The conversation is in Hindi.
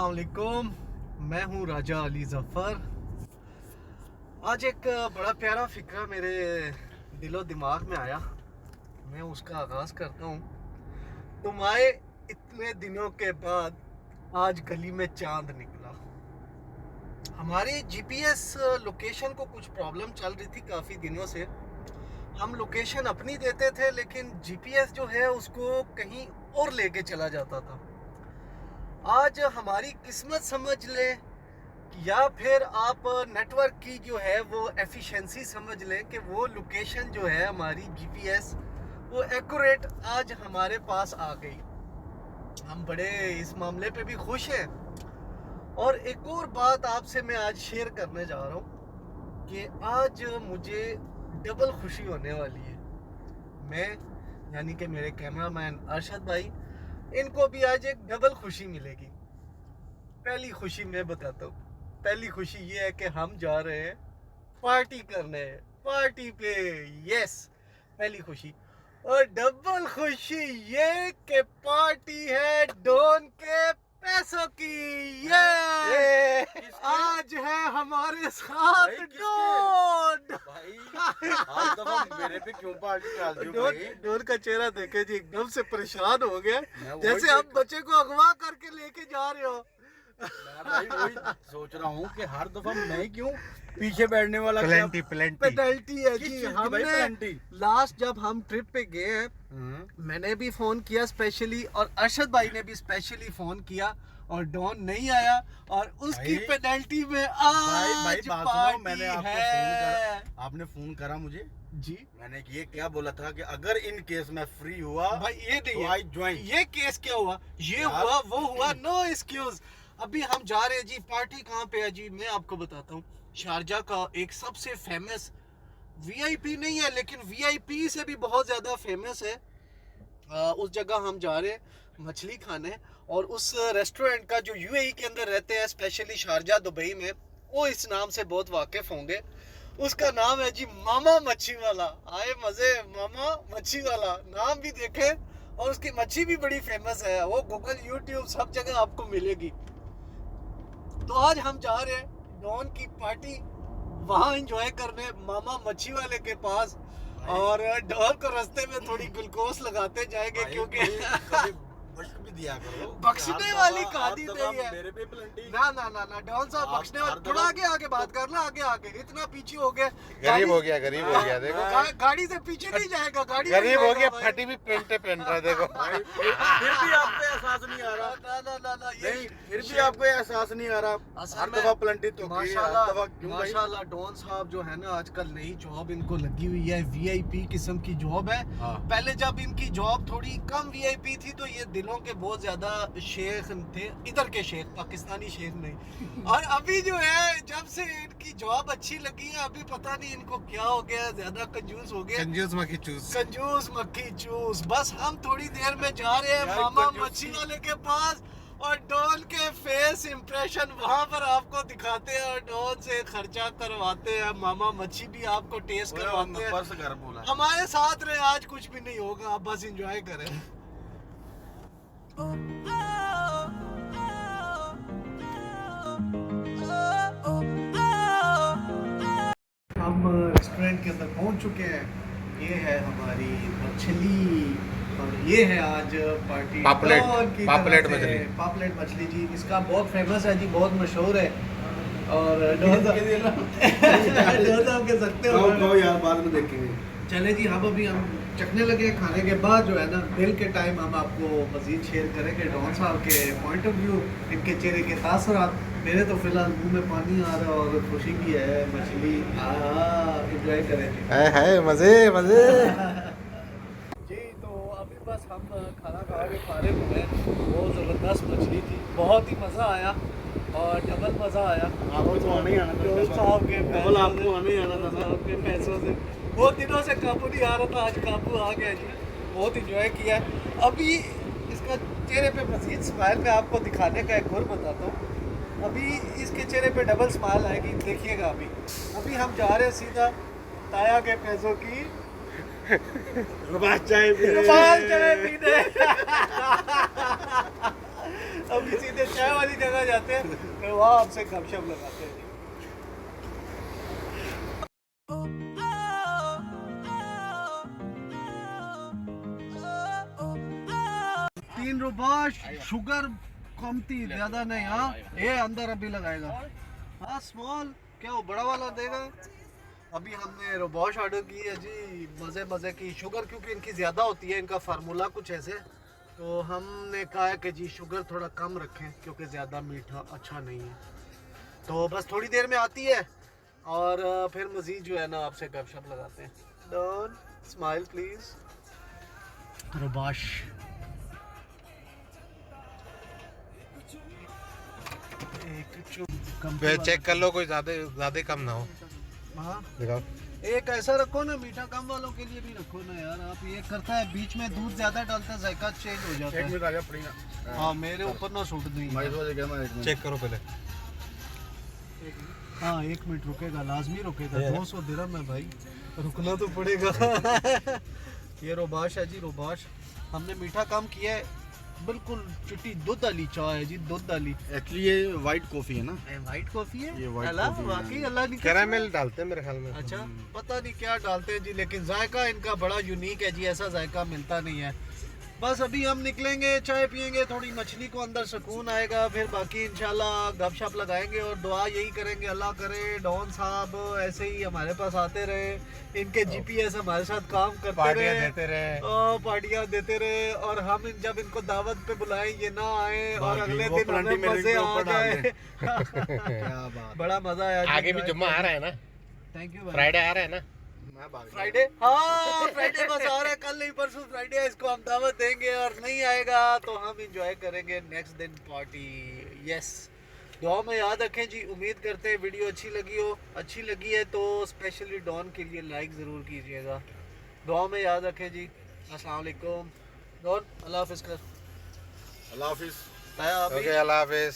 अस्सलामुअलैकुम, मैं हूँ राजा अली जफ़र। आज एक बड़ा प्यारा फ़िक्रा मेरे दिलो दिमाग में आया, मैं उसका आगाज़ करता हूँ। तुम आए इतने दिनों के बाद, आज गली में चांद निकला। हमारी जीपीएस लोकेशन को कुछ प्रॉब्लम चल रही थी काफ़ी दिनों से। हम लोकेशन अपनी देते थे लेकिन जीपीएस जो है उसको कहीं और लेके चला जाता था। आज हमारी किस्मत समझ लें या फिर आप नेटवर्क की जो है वो एफिशिएंसी समझ लें कि वो लोकेशन जो है हमारी जीपीएस वो एक्यूरेट आज हमारे पास आ गई। हम बड़े इस मामले पे भी खुश हैं। और एक और बात आपसे मैं आज शेयर करने जा रहा हूँ कि आज मुझे डबल खुशी होने वाली है। मैं यानी कि मेरे कैमरामैन अरशद भाई, इनको भी आज एक डबल खुशी मिलेगी। पहली खुशी मैं बताता हूँ। पहली खुशी ये है कि हम जा रहे हैं पार्टी करने, पार्टी पे। यस, पहली खुशी। और डबल खुशी ये कि पार्टी है डॉन के पैसों की। ये आज है हमारे साथ डॉन। हर दफा मेरे पे क्यों पार्टी डाल दी हो भाई? डॉन का चेहरा देखे जी, एकदम से परेशान हो गया, मैं जैसे आप बच्चे को अगवा करके लेके जा रहे हो। मैं भाई वही सोच रहा हूँ कि हर दफा मैं क्यों पीछे बैठने वाला पेनल्टी है किस जी। चीज़ की भाई हमने पेनल्टी? लास्ट जब हम ट्रिप पे गए हैं, मैंने भी फोन किया स्पेशली और अरशद भाई ने भी स्पेशली फोन किया और डॉन नहीं आया और उसकी भाई- पेनल्टी में भाई आज बात सुनो, पार्टी मैंने आपको है। फोन करा, आपने फोन करा मुझे। जी मैंने ये क्या बोला था कि अगर इन केस में फ्री हुआ भाई, ये तो नहीं आई ज्वाइन। ये केस क्या हुआ, ये यार। हुआ वो हुआ, नो एक्सक्यूज। अभी हम जा रहे हैं जी। पार्टी कहाँ पे है जी, मैं आपको बताता हूँ। शारजा का एक सबसे फेमस, वीआईपी नहीं है लेकिन वीआईपी से भी बहुत ज़्यादा फेमस है। उस जगह हम जा रहे हैं मछली खाने। और उस रेस्टोरेंट का जो यूएई के अंदर रहते हैं, स्पेशली शारजा दुबई में, वो इस नाम से बहुत वाकिफ होंगे। उसका नाम है जी मामा मच्छी वाला। आए मजे, मामा मच्छी वाला नाम भी देखे। और उसकी मच्छी भी बड़ी फेमस है, वो गूगल यूट्यूब सब जगह आपको मिलेगी। तो आज हम जा रहे हैं डॉन की पार्टी वहाँ एंजॉय करने, मामा मच्छी वाले के पास। और डॉन को रास्ते में थोड़ी ग्लूकोज लगाते जाएंगे भाई, क्योंकि कभी बख्श भी दिया करो। बख्शने हर वाली दफा- कहानी हर नहीं दफा है। मेरे पे पेनल्टी। ना डॉन साहब आप बख्शने हर वाले, थोड़ा दफा- आगे आगे बात करना, आगे इतना पीछे हो गया। गरीब हो गया देखो। गाड़ी से पीछे नहीं जाएगा, गाड़ी गरीब हो गया, भाई। फटी भी पेंटे पहन रहा है देखो। भाई, फिर भी आपको एहसास नहीं आ रहा? ना नहीं, फिर भी आपको एहसास नहीं आ रहा? असल हर में दफा पेनल्टी तो की, हर दफा क्यों भाई? माशाल्लाह डॉन साहब जो है ना, आजकल नई जॉब इनको लगी हुई है, वीआईपी किस्म की जॉब है। हाँ। पहले जब इनकी जॉब थोड़ी कम वीआईपी थी तो ये दिलों के बहुत ज्यादा शेख थे, इधर के शेख, पाकिस्तानी शेख नहीं। और अभी जो है, जब से इनकी जॉब अच्छी लगी है, अभी पता नहीं इनको क्या हो गया, ज्यादा कंजूस हो गए। कंजूस मक्खी चूस। कंजूस मक्खी चूस। बस हम थोड़ी देर में जा रहे हैं यार, मामा कंजूसी- मच्छी वाले के पास और डॉन के फेस इंप्रेशन वहां पर आपको दिखाते हैं और डॉन से खर्चा करवाते हैं। मामा मच्छी भी आपको टेस्ट करवाते हैं। पर्स घर बोला। हमारे साथ रहे, आज कुछ भी नहीं होगा, आप बस एंजॉय करें। हम रेस्टोरेंट के अंदर पहुंच चुके हैं। ये है हमारी मछली और ये है आज पार्टी पापलेट, डॉन की पापलेट तरफ से। मछली। पापलेट मछली जी, इसका बहुत फेमस है जी, बहुत मशहूर है। और डॉन साहब के सकते हो यार, बाद में देखेंगे। चले जी। हम अभी हम चखने लगे, खाने के बाद जो है ना, दिल के टाइम हम आपको मजीद शेयर करेंगे डॉन साहब के पॉइंट ऑफ व्यू, इनके चेहरे के तासुरात। मेरे तो फिलहाल मुंह में पानी आ रहा है और खुशी की है। मछली एंजॉय करेंगे है मजे मजे। जी। तो अभी बस हम खाना खा के फारिग हुए। बहुत ज़बरदस्त मछली थी, बहुत ही मज़ा आया और डबल मज़ा आया। आपको तो आने ही आना था। डॉन साहब के डबल आपको आने ही आना था। डॉन साहब के पैसों से बहुत दिनों से काबू नहीं आ रहा था, आज काबू आ गया जी। बहुत इंजॉय किया। अभी इसका चेहरे पे मजीद स्माइल मैं आपको दिखाने का एक और बताता हूँ। अभी इसके चेहरे पे डबल स्माइल आएगी, देखिएगा। अभी हम जा रहे हैं सीधा ताया के पैसों की रुबाब चाय पीने। रुमाल चाय पीने। अभी सीधे चाय वाली जगह जाते हैं, फिर वहाँ आपसे गपशप लगाते हैं। तीन रुबाश, शुगर कमती ज्यादा नहीं। हाँ ये अंदर अभी लगाएगा। हाँ स्मॉल क्या वो बड़ा वाला देगा। अभी हमने रोबॉश ऑर्डर की है जी, मज़े मज़े की। शुगर क्योंकि इनकी ज़्यादा होती है, इनका फार्मूला कुछ ऐसे, तो हमने कहा है कि जी शुगर थोड़ा कम रखें क्योंकि ज़्यादा मीठा अच्छा नहीं है। तो बस थोड़ी देर में आती है और फिर मज़ीद जो है ना आपसे गपशप लगाते हैं। Done, smile please. रोबॉश चेक कर लो कोई ज्यादा ज्यादा कम ना हो। हाँ दिखाओ। एक ऐसा रखो ना, मीठा कम वालों के लिए भी रखो ना यार। आप ये करता है बीच में दूध ज्यादा डालता है, जायका चेंज हो जाता एक है। मिनट आजा पड़ी ना। हाँ मेरे ऊपर ना सूट दी। मैं इस वजह कहना एक मिनट चेक करो पहले। हाँ 1 मिनट रुकेगा, लाजमी रुकेगा। 200 दिरहम है भाई, रुकना तो पड़ेगा। ये रोबाश है जी, रोबाश। हमने मीठा कम किया है, बिल्कुल चिट्टी दूध वाली चाय है जी, दूध वाली। एक्चुअली ये वाइट कॉफी है ना। वाइट कॉफी है ये white अल्लाह, coffee है। वाकई अल्लाह नहीं कैरामेल डालते हैं मेरे ख्याल में। अच्छा पता नहीं क्या डालते हैं जी, लेकिन जायका इनका बड़ा यूनिक है जी, ऐसा जायका मिलता नहीं है। बस अभी हम निकलेंगे, चाय पियेंगे, थोड़ी मछली को अंदर सुकून आएगा, फिर बाकी इंशाल्लाह गपशप लगाएंगे और दुआ यही करेंगे अल्लाह करे डॉन साहब ऐसे ही हमारे पास आते रहे, इनके जीपीएस हमारे साथ काम करते पार्टियां रहे, देते रहे। पार्टियां देते रहे, और हम जब इनको दावत पे बुलाएं ये ना आए और बाकी अगले वो दिन परांठी हमें मेरे मजे के आ ऊपर डाल जाए। क्या बात। बड़ा मजा आया जी, आगे भी जुम्मा आ रहा है ना, थैंक यू भाई। फ्राइडे आ रहा है ना। फ्राइडे, हाँ फ्राइडे बस आ रहा है, कल नहीं परसों फ्राइडे है, इसको हम दावत देंगे और नहीं आएगा तो हम इंजॉय करेंगे नेक्स्ट दिन पार्टी। यस, दुआ में याद रखें जी। उम्मीद करते हैं वीडियो अच्छी लगी है तो स्पेशली डॉन के लिए लाइक ज़रूर कीजिएगा। दुआ में याद रखें जी। अस्सलाम वालेकुम। डॉन अल्लाह हाफिज़ कर। अल्लाह हाफिज़। ताया आप भी? ओके, अल्लाह हाफिज।